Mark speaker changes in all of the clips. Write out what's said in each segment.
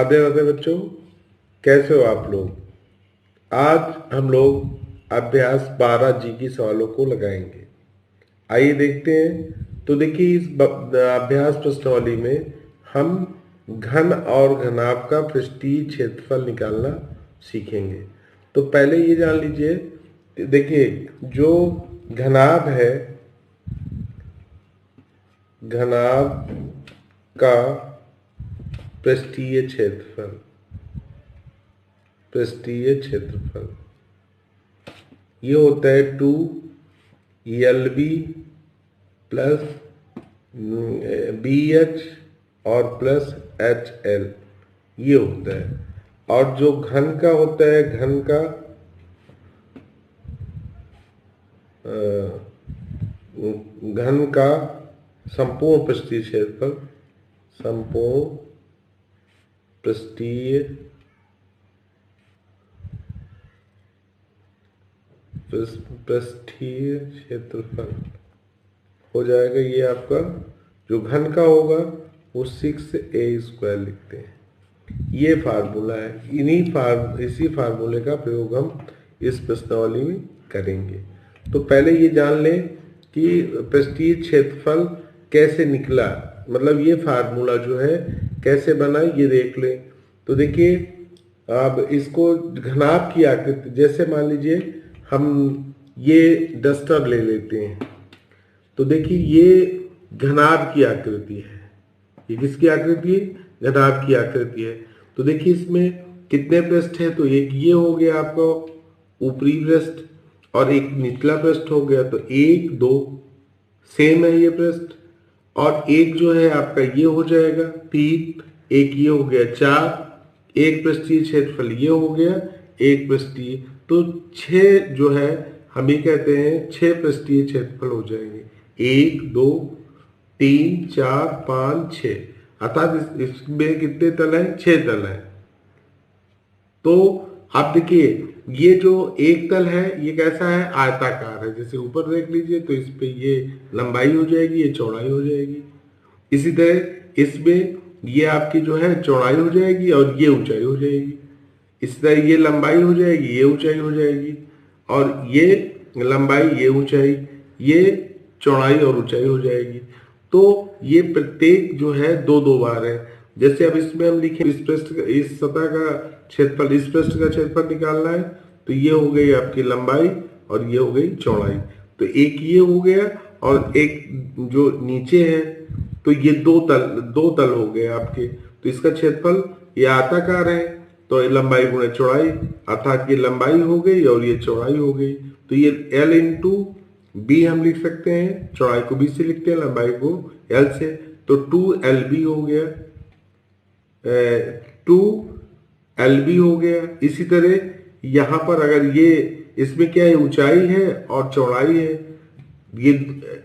Speaker 1: राधे राधे बच्चों, कैसे हो आप लोग। आज हम लोग अभ्यास 12 जी की सवालों को लगाएंगे। आइए देखते हैं। तो देखिए, इस अभ्यास प्रश्नावली में हम घन और घनाभ का पृष्ठीय क्षेत्रफल निकालना सीखेंगे। तो पहले ये जान लीजिए, देखिए जो घनाभ है, घनाभ का पृष्ठीय क्षेत्रफल, पृष्ठीय क्षेत्रफल ये होता है 2LB प्लस BH और प्लस HL, ये होता है। और जो घन का होता है, घन का घन का संपूर्ण पृष्ठीय क्षेत्रफल, संपूर्ण पृष्ठीय क्षेत्रफल हो जाएगा। ये आपका जो घन का होगा वो 6a² लिखते हैं। ये फार्मूला है। इसी फार्मूले का प्रयोग हम इस प्रश्नावली में करेंगे। तो पहले ये जान लें कि पृष्ठीय क्षेत्रफल कैसे निकला, मतलब ये फार्मूला जो है कैसे बना, ये देख लें। तो देखिए, अब इसको घनाभ की आकृति, जैसे मान लीजिए हम ये डस्टर ले लेते हैं, तो देखिए ये घनाभ की आकृति है। ये किसकी आकृति है? घनाभ की आकृति है। तो देखिए इसमें कितने पृष्ठ है? तो एक ये हो गया आपका ऊपरी पृष्ठ और एक निचला पृष्ठ हो गया। तो 1 2 सेम है ये पृष्ठ, और एक जो है आपका ये हो जाएगा 3, एक ये हो गया 4, एक पृष्ठीय क्षेत्रफल ये हो गया, एक पृष्ठीय, तो 6 जो है हम ये कहते हैं 6 पृष्ठीय क्षेत्रफल हो जाएंगे। 1 2 3 4 5 6, अर्थात इसमें कितने तल हैं? 6 तल हैं। तो आप देखिए, ये जो एक तल है ये कैसा है? आयताकार है। जैसे ऊपर देख लीजिए, तो इस पे ये लंबाई हो जाएगी, ये चौड़ाई हो जाएगी। इसी तरह इसमें ये आपकी जो है चौड़ाई हो जाएगी और ये ऊंचाई हो जाएगी। इस तरह ये लंबाई हो जाएगी, ये ऊंचाई हो जाएगी, और ये लंबाई, ये ऊंचाई, ये चौड़ाई और ऊंचाई हो जाएगी। तो ये प्रत्येक जो है 2 2 बार है। जैसे अब इसमें हम लिखें इस पृष्ठ, इस सतह का क्षेत्रफल, इस पृष्ठ का क्षेत्रफल निकालना है, तो ये हो गई आपकी लंबाई और ये हो गई चौड़ाई। तो एक ये हो गया और एक जो नीचे है, तो ये 2 तल हो गए आपके। तो इसका क्षेत्रफल ये आयताकार है, तो लंबाई गुणे चौड़ाई, अर्थात ये लंबाई हो गई और ये चौड़ाई हो गई। तो ये L इंटू B हम लिख सकते हैं, चौड़ाई को B से लिखते हैं, लंबाई को L से। तो 2LB हो गया, 2LB हो गया। इसी तरह यहाँ पर अगर ये, इसमें क्या है? ऊंचाई है और चौड़ाई है। ये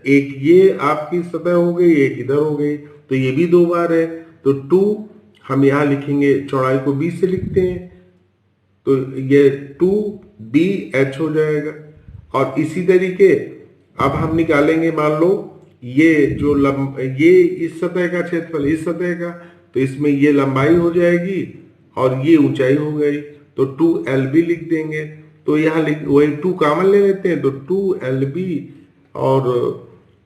Speaker 1: एक ये आपकी सतह हो गई, एक इधर हो गई, तो ये भी 2 बार है। तो 2 हम यहाँ लिखेंगे, चौड़ाई को B से लिखते हैं, तो ये 2BH हो जाएगा। और इसी तरीके अब हम निकालेंगे, मान लो ये जो ये इस सतह का क्षेत्रफल, इस सतह का, तो इसमें ये लंबाई हो जाएगी और ये ऊंचाई हो गई, तो 2LB लिख देंगे। तो यहाँ वही 2 कॉमन ले लेते हैं, तो 2LB और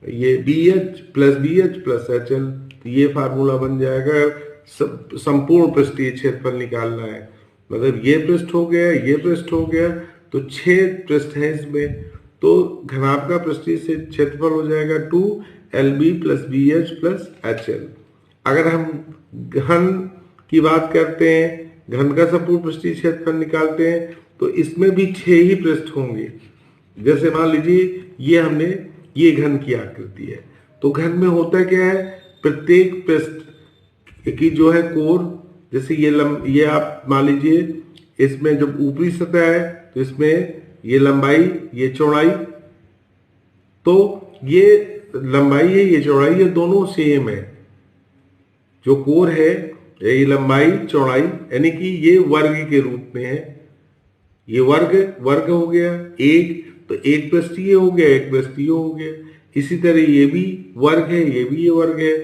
Speaker 1: ये BH प्लस HL, ये फार्मूला बन जाएगा। संपूर्ण पृष्ठीय क्षेत्रफल निकालना है, मतलब ये पृष्ठ हो गया, ये पृष्ठ हो गया, तो 6 पृष्ठ है इसमें। तो घनाभ का पृष्ठीय क्षेत्रफल हो जाएगा 2LB plus BH plus HL। अगर हम घन की बात करते हैं, घन का संपूर्ण पृष्ठीय क्षेत्रफल निकालते हैं, तो इसमें भी 6 ही पृष्ठ होंगे। जैसे मान लीजिए ये हमने, ये घन की आकृति है, तो घन में होता क्या है? प्रत्येक पृष्ठ की जो है कोर, जैसे ये आप मान लीजिए, इसमें जब ऊपरी सतह है तो इसमें ये लंबाई, ये चौड़ाई, तो ये लंबाई है, ये चौड़ाई है, दोनों सेम है। जो कोर है, ये लंबाई चौड़ाई, यानी कि ये वर्ग के रूप में है। ये वर्ग हो गया एक, तो एक पृष्ठीय हो गया, एक पृष्ठीय हो गया। इसी तरह ये भी वर्ग है, ये भी ये वर्ग है,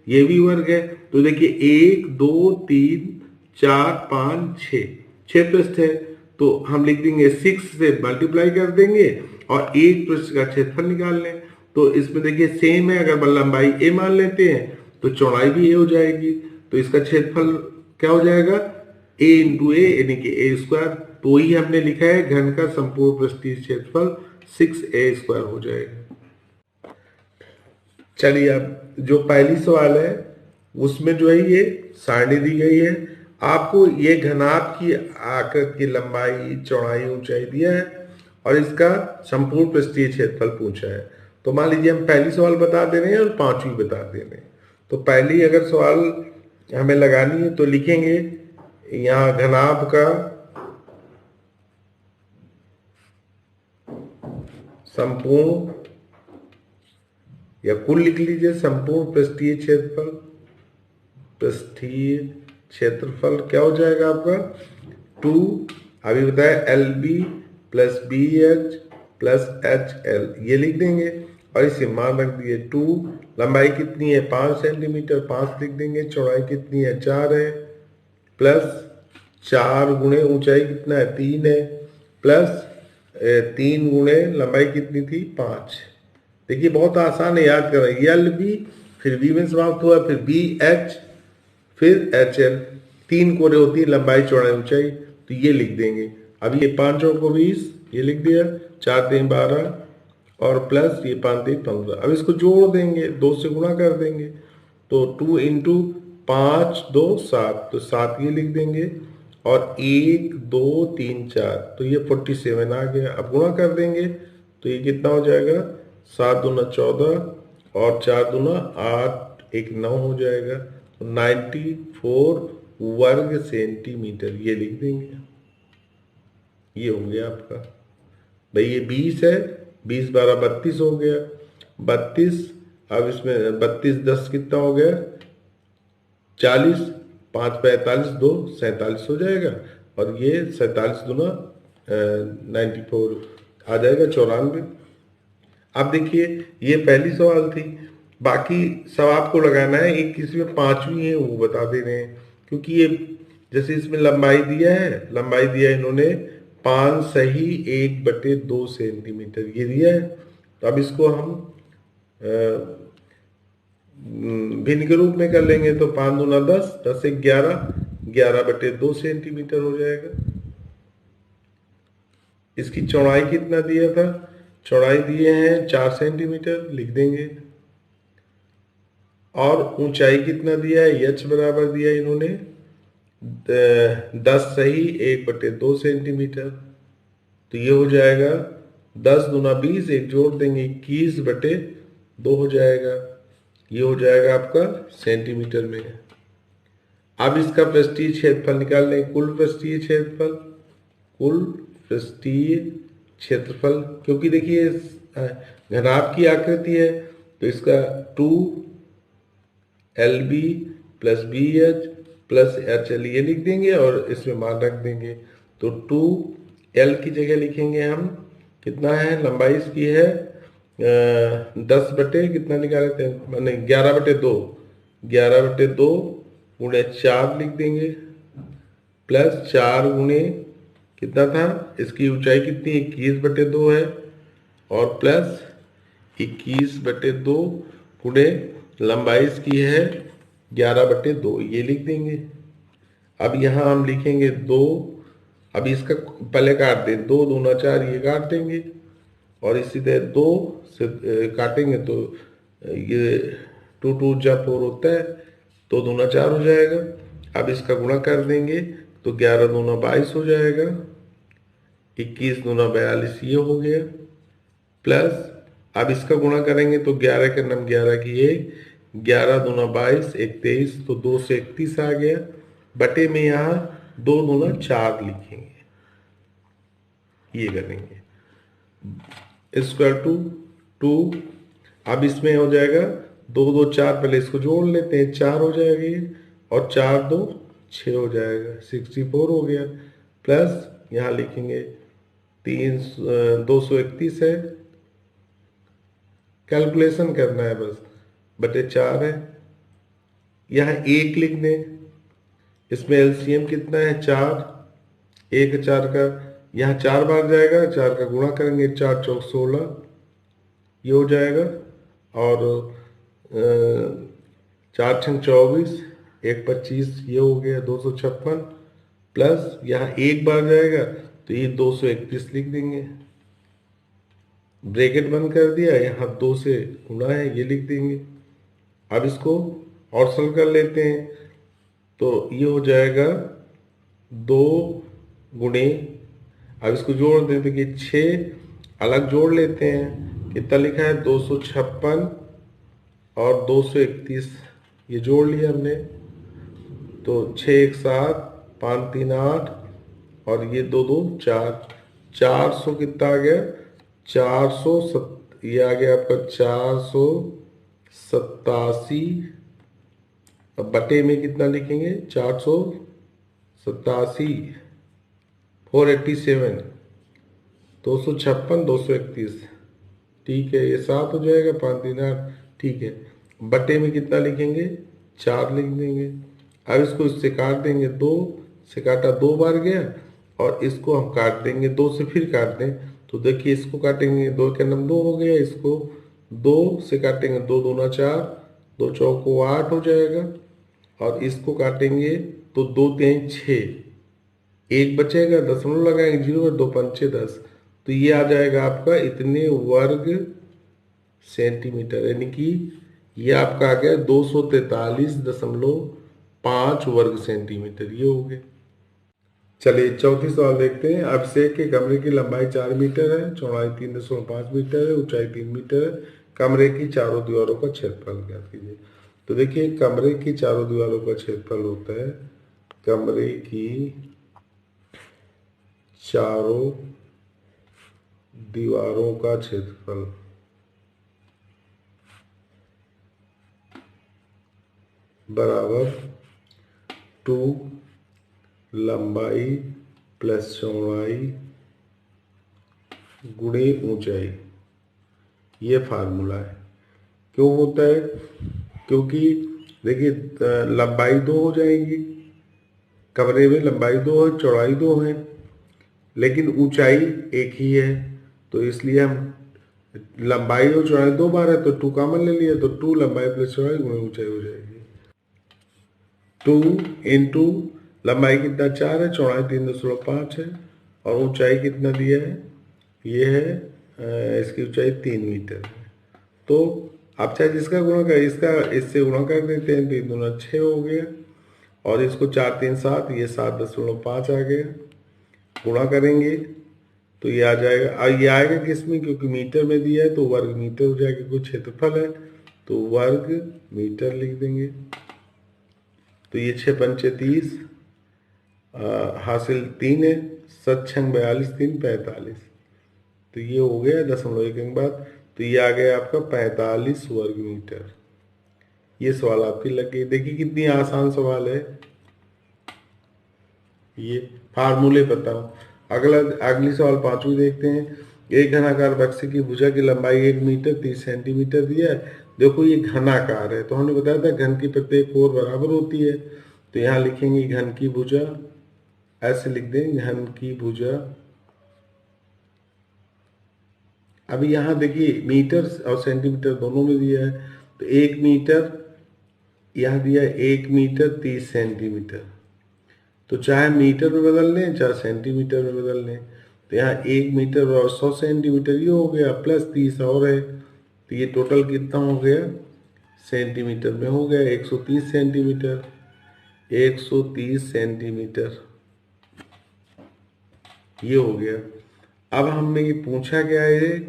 Speaker 1: ये भी वर्ग है। तो देखिए 1 2 3 4 5 6, 6 पृष्ठ है, तो हम लिख देंगे 6 से मल्टीप्लाई कर देंगे और एक पृष्ठ का क्षेत्रफल निकाल लें। तो इसमें देखिए सेम है, अगर लंबाई a मान लेते हैं तो चौड़ाई भी a हो जाएगी, तो इसका क्षेत्रफल क्या हो जाएगा, a इंटू ए यानी कि a स्क्वायर। तो वही हमने लिखा है, घन का संपूर्ण पृष्ठीय क्षेत्रफल 6a स्क्वायर हो जाएगा। चलिए अब जो पहली सवाल है उसमें जो है ये सारणी दी गई है, आपको ये घनाभ की आकृति की लंबाई चौड़ाई ऊंचाई दिया है और इसका संपूर्ण पृष्ठीय क्षेत्रफल पूछा है। तो मान लीजिए हम पहली सवाल बता दे रहे हैं और पांचवी बता दे रहे हैं। तो पहली अगर सवाल हमें लगानी है तो लिखेंगे यहाँ घनाभ का संपूर्ण या कुल लिख लीजिए संपूर्ण पृष्ठीय क्षेत्रफल, पृष्ठीय क्षेत्रफल क्या हो जाएगा आपका 2, अभी बताया L B plus B H plus H L, ये लिख देंगे और इसे मान रख दिए 2। लंबाई कितनी है 5 सेंटीमीटर, 5 लिख देंगे। चौड़ाई कितनी है 4 है, प्लस 4 गुणे ऊंचाई कितना है 3 है, प्लस 3 गुणे लंबाई कितनी थी 5। देखिए बहुत आसान है याद करें, एल बी फिर बी में समाप्त हुआ, फिर बी एच फिर एच एल, 3 कोरे होती है लंबाई चौड़ाई ऊंचाई, तो ये लिख देंगे। अब ये 5 को 20 ये लिख दिया, 4 3 12 और प्लस ये 5 3 15। अब इसको जोड़ देंगे, 2 से गुणा कर देंगे, तो 2 इंटू 5 2 7, तो 7 ये लिख देंगे और 1 2 3 4, तो ये 47 आ गया। अब गुणा कर देंगे तो ये कितना हो जाएगा 7 दूना 14 और 4 दूना 8 1 9 हो जाएगा, तो 94 वर्ग सेंटीमीटर ये लिख देंगे। ये हो गया आपका भाई, ये 20 है, 20 12 32 हो गया, 32। अब इसमें 32 10 कितना हो गया 40, 5 45 2 47 हो जाएगा और ये 47 दूना 94 आ जाएगा 94। अब देखिए ये पहली सवाल थी, बाकी सब आपको लगाना है। एक इसमें पांचवी है वो बता दे रहे हैं, क्योंकि ये जैसे इसमें लंबाई दिया है, लंबाई दिया है इन्होंने 5 सही 1/2 सेंटीमीटर ये दिया है। तो अब इसको हम भिन्न के रूप में कर लेंगे, तो 5 दूना 10 10 1 11 11/2 सेंटीमीटर हो जाएगा। इसकी चौड़ाई कितना दिया था, चौड़ाई दिए हैं 4 सेंटीमीटर लिख देंगे, और ऊंचाई कितना दिया है एच बराबर दिया है इन्होंने 10 सही 1/2 सेंटीमीटर, तो ये हो जाएगा 10 दूना 20 एक जोड़ देंगे 21/2 हो जाएगा, ये हो जाएगा आपका सेंटीमीटर में। अब इसका पृष्ठीय क्षेत्रफल निकाल लें, कुल पृष्ठीय क्षेत्रफल, कुल पृष्ठीय क्षेत्रफल, क्योंकि देखिए घनाभ की आकृति है तो इसका 2 L B plus B H plus H L ये लिख देंगे और इसमें मान रख देंगे। तो 2 एल की जगह लिखेंगे हम, कितना है लंबाई इसकी है 10 बटे कितना निकालते हैं नहीं 11/2, 11/2 गुणे 4 लिख देंगे, प्लस 4 गुणे कितना था, इसकी ऊंचाई कितनी 21/2 है, और प्लस 21/2 गुणे लंबाई इसकी है 11/2 ये लिख देंगे। अब यहाँ हम लिखेंगे 2, अब इसका पहले काट दें, 2 दूना 4 ये काट देंगे और इसी तरह 2 से काटेंगे तो ये 2 2 जा 4 होता है, 2 दूना 4 हो जाएगा। अब इसका गुणा कर देंगे तो 11 दूना 22 हो जाएगा, 21 दूना 42 ये हो गया, प्लस अब इसका गुणा करेंगे तो 11 के नाम 11 की 1, 11 दूना 22 1 23, तो 2 से 31 आ गया, बटे में यहाँ 2 दूना 4 लिखेंगे, ये करेंगे = 2। अब इसमें हो जाएगा 2 2 4, पहले इसको जोड़ लेते हैं 4 हो जाएगा ये, और 4 2 6 हो जाएगा 64 हो गया, प्लस यहाँ लिखेंगे 231 है, कैलकुलेशन करना है बस, बटे 4 है, यहाँ 1 लिख दें, इसमें एलसीएम कितना है 4, 1 4 का यहाँ 4 बार जाएगा, 4 का गुणा करेंगे, 4 चौक 16 ये हो जाएगा। और 4 छंग 24, 1 25 ये हो गया 256, प्लस यहाँ 1 बार जाएगा तो ये 231 लिख देंगे। ब्रैकेट बंद कर दिया, यहाँ 2 से गुणा है ये लिख देंगे। अब इसको और सरल कर लेते हैं तो ये हो जाएगा 2 गुणे, अब इसको जोड़ देते कि 6 अलग जोड़ लेते हैं, कितना लिखा है 256 और 231 ये जोड़ लिया हमने, तो 6 1 7 5 3 8 और ये 2 2 4, 400 कितना आ गया 407, ये आ गया आपका 487। अब बटे में कितना लिखेंगे 487, 487, 256 231, ठीक है ये 7 हो जाएगा 5 3 8, ठीक है। बटे में कितना लिखेंगे 4 लिख देंगे। अब इसको इससे काट देंगे, 2 से काटा 2 बार गया और इसको हम काट देंगे 2 से फिर काट दें तो देखिए इसको काटेंगे 2 के नम 2 हो गया, इसको 2 से काटेंगे 2 दूना 4, 2 चौको 8 हो जाएगा और इसको काटेंगे तो 2 3 6, 1 बचेगा, दशमलव लगाएंगे 0 2 5 10, तो ये आ जाएगा आपका इतने वर्ग सेंटीमीटर, यानी कि ये आपका आ गया 243.5 वर्ग सेंटीमीटर, ये हो गए। चलिए चौथी सवाल देखते हैं। अभिषेक के कमरे की लंबाई 4 मीटर है, चौड़ाई 3.5 मीटर है, ऊंचाई 3 मीटर है, कमरे की चारों दीवारों का क्षेत्रफल ज्ञात कीजिए। तो देखिए कमरे की चारों दीवारों का क्षेत्रफल होता है, कमरे की चारों दीवारों का क्षेत्रफल बराबर 2 लंबाई प्लस चौड़ाई गुणे ऊंचाई, ये फार्मूला है। क्यों होता है, क्योंकि देखिए लंबाई 2 हो जाएगी, कमरे में लंबाई 2 है चौड़ाई 2 है, लेकिन ऊंचाई एक ही है, तो इसलिए हम लंबाई और चौड़ाई 2 बार है तो 2 कॉमन ले लिया, तो 2 लंबाई प्लस चौड़ाई गुणे ऊंचाई हो जाएगी। 2 इंटू लंबाई कितना 4 है, चौड़ाई 3.5 है और ऊंचाई कितना दिया है, ये है इसकी ऊंचाई 3 मीटर है। तो आप चाहे जिसका गुणा कर, इसका इससे गुणा कर देते हैं, 3 दूना 6 हो गया और इसको 4 3 7, ये 7.5 आ गया, गुणा करेंगे तो ये आ जाएगा। और ये आएगा किस में, क्योंकि मीटर में दिया है तो वर्ग मीटर हो जाएगा, कोई क्षेत्रफल है तो वर्ग मीटर लिख देंगे। तो ये 6 पंचे 30, हासिल 3 है, 7 छंग 42, 3 45, तो ये हो गया 0.1 के बाद, तो ये आ गया आपका 45 वर्ग मीटर। ये सवाल आपकी लग गई। देखिए कितनी आसान सवाल है, ये फार्मूले बताओ। अगली सवाल 5वीं देखते हैं। एक घनाकार बक्से की भुजा की लंबाई 1 मीटर 30 सेंटीमीटर दिया है। देखो ये घनाकार है तो हमने बताया था घन की प्रत्येक ओर बराबर होती है, तो यहाँ लिखेंगे घन की भुजा, ऐसे लिख दें घन की भुजा। अभी यहाँ देखिए मीटर और सेंटीमीटर दोनों में दिया है, तो 1 मीटर यहाँ दिया है 1 मीटर 30 सेंटीमीटर, तो चाहे मीटर में बदल लें चाहे सेंटीमीटर में बदल लें, तो यहाँ 1 मीटर और 100 सेंटीमीटर ये हो गया, प्लस 30 और है, तो ये टोटल कितना हो गया सेंटीमीटर में हो गया 130 सेंटीमीटर, 130 सेंटीमीटर ये हो गया। अब हमने ये पूछा क्या है,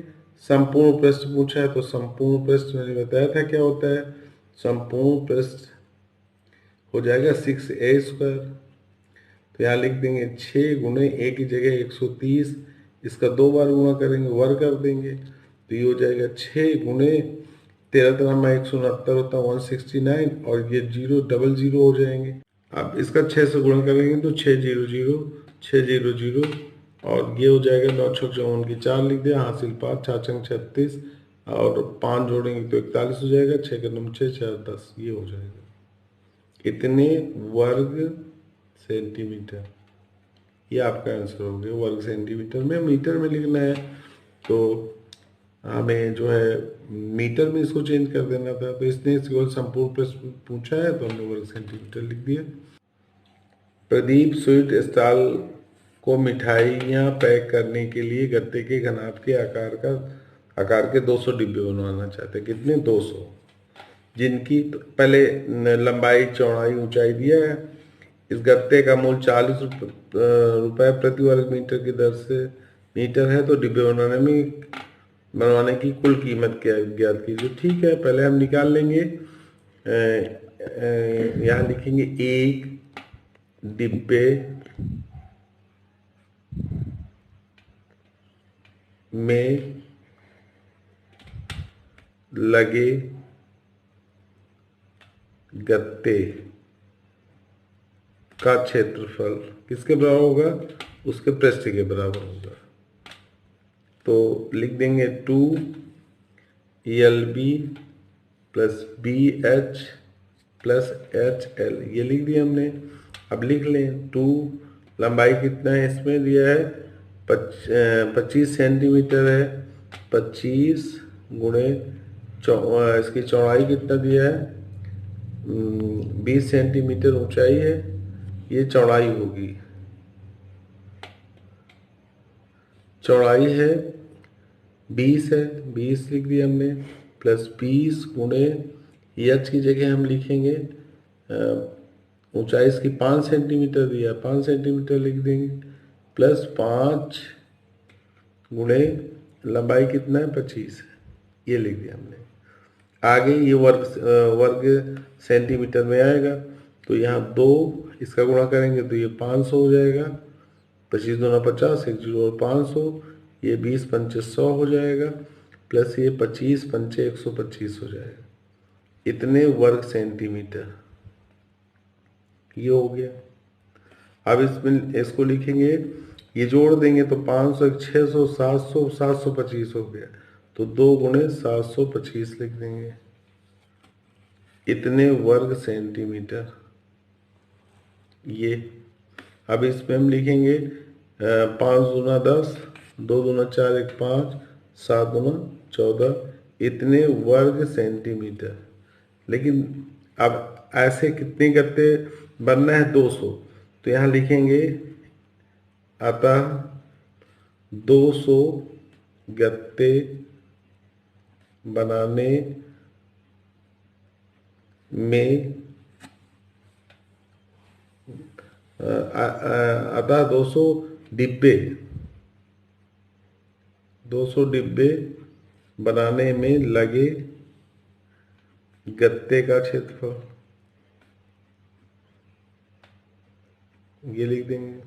Speaker 1: संपूर्ण पृष्ठ पूछा है, तो संपूर्ण पृष्ठ मैंने बताया था क्या होता है, संपूर्ण पृष्ठ हो जाएगा 6a²। तो यहाँ लिख देंगे 6 गुणे a की जगह 130, इसका 2 बार गुणा करेंगे, वर्ग कर देंगे, तो ये हो जाएगा 6 गुणे 13 169 होता है 169, और ये 0 डबल 0 हो जाएंगे। अब इसका 6 से गुणा करेंगे तो 600 600 और ये हो जाएगा 9 6 54 की 4 लिख दिया, हासिल 5 4 छंग 36 और 5 जोड़ेंगे तो 41 हो जाएगा, 6 के 9 6 4 10 ये हो जाएगा। इतने वर्ग सेंटीमीटर। ये आपका आंसर हो गया वर्ग सेंटीमीटर में। मीटर में लिखना है तो हमें जो है मीटर में इसको चेंज कर देना था, तो इसने केवल संपूर्ण प्रश्न पूछा है तो हमने वर्ग सेंटीमीटर लिख दिया। प्रदीप स्वीट स्टॉल को मिठाइयाँ पैक करने के लिए गत्ते के घनाभ के आकार के 200 डिब्बे बनवाना चाहते हैं। कितने? 200, जिनकी तो पहले लंबाई चौड़ाई ऊंचाई दिया है। इस गत्ते का मूल्य 40 रुपये प्रति वर्ग मीटर की दर से मीटर है, तो डिब्बे बनवाने की कुल कीमत क्या ज्ञात कीजिए। ठीक है, पहले हम निकाल लेंगे। यहाँ लिखेंगे एक डिब्बे में लगे गत्ते का क्षेत्रफल किसके बराबर होगा? उसके पृष्ठ के बराबर होगा। तो लिख देंगे 2LB plus BH plus HL, ये लिख दिया हमने। अब लिख लें 2 लंबाई कितना है इसमें दिया है 25 सेंटीमीटर है, 25 गुणे इसकी चौड़ाई कितना दिया है 20 सेंटीमीटर ऊंचाई है, ये चौड़ाई होगी। चौड़ाई है 20 है, 20 लिख दिया हमने, प्लस 20 गुणे एच की जगह हम लिखेंगे ऊंचाई इसकी 5 सेंटीमीटर दिया, 5 सेंटीमीटर लिख देंगे, प्लस 5 गुणे लंबाई कितना है 25 है, ये लिख दिया हमने। आगे ये वर्ग सेंटीमीटर में आएगा, तो यहाँ 2 इसका गुणा करेंगे तो ये 500 हो जाएगा। 25 दूना 50, 1 जीरो और 500, ये 20 पंचे 100 हो जाएगा, प्लस ये 25 पंचे 125 हो जाएगा। इतने वर्ग सेंटीमीटर ये हो गया। अब इसमें इसको लिखेंगे, ये जोड़ देंगे तो 500 600 700 725 हो गया, तो 2 गुणे 725 लिख देंगे। इतने वर्ग सेंटीमीटर ये। अब इसमें हम लिखेंगे 5 दूना 10, 2 दूना 4, 1 5, 7 दूना 14, इतने वर्ग सेंटीमीटर। लेकिन अब ऐसे कितने गत्ते बनना है 200, तो यहाँ लिखेंगे अतः 200 गत्ते बनाने में अतः 200 डिब्बे बनाने में लगे गत्ते का क्षेत्रफल, ये लिख देंगे।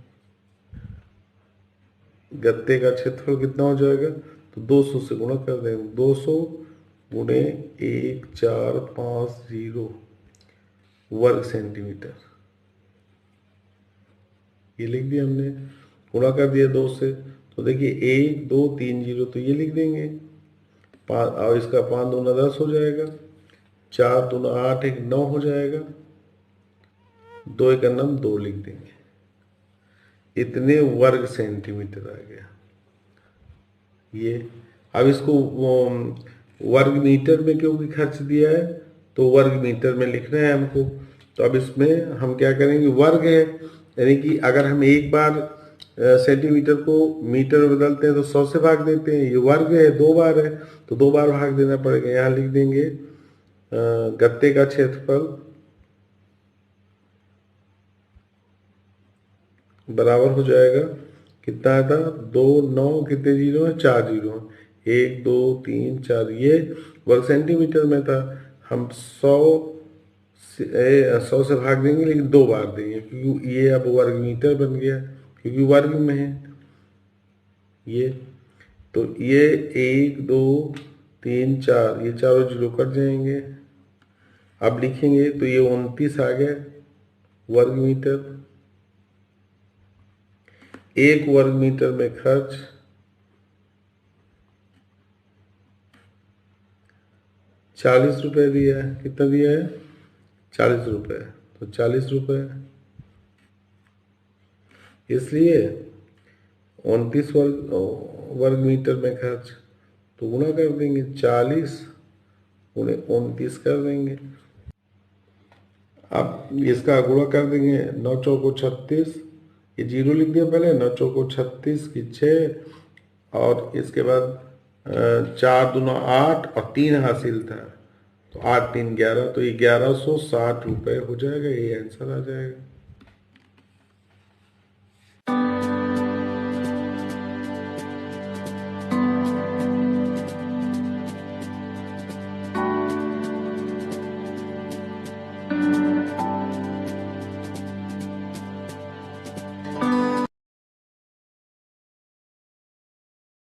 Speaker 1: गत्ते का क्षेत्रफल कितना हो जाएगा, तो 200 से गुणा कर देंगे, 200 गुणे 1450 वर्ग सेंटीमीटर, ये लिख दिया हमने। गुणा कर दिया 2 से, तो देखिए 1 2 3 0, तो ये लिख देंगे। और इसका 5 दूना 10 हो जाएगा, 4 दूना 8, 1 9 हो जाएगा, 2 1 9 2 लिख देंगे। इतने वर्ग सेंटीमीटर आ गया ये। अब इसको वर्ग मीटर में क्योंकि खर्च दिया है, तो वर्ग मीटर में लिखना है हमको। तो अब इसमें हम क्या करेंगे, वर्ग है, यानी कि अगर हम एक बार सेंटीमीटर को मीटर में बदलते हैं तो 100 से भाग देते हैं, ये वर्ग है 2 बार है तो 2 बार भाग देना पड़ेगा। यहाँ लिख देंगे गत्ते का क्षेत्रफल बराबर हो जाएगा, कितना था 2 9 कितने जीरो है 4 जीरो, 1 2 3 4, ये वर्ग सेंटीमीटर में था। हम 100 से भाग देंगे, लेकिन 2 बार देंगे क्योंकि ये अब वर्ग मीटर बन गया, क्योंकि वर्ग में है ये। तो ये 1 2 3 4, ये चारों जीरो कट जाएंगे। अब लिखेंगे तो ये 29 आ गया वर्ग मीटर। 1 वर्ग मीटर में खर्च 40 रुपये दिया है। कितना दिया है 40 रुपये, तो 40 रुपये इसलिए 29 वर्ग मीटर में खर्च, तो गुणा कर देंगे, 40 गुणे 29 कर देंगे। अब इसका गुणा कर देंगे, 9 चौको 36, ये जीरो लिख दिया पहले, 9 चौको 36 की 6, और इसके बाद 4 दूना 8 और 3 हासिल था, तो 8 3 11, तो ये 1160 रुपये हो जाएगा, ये आंसर आ जाएगा।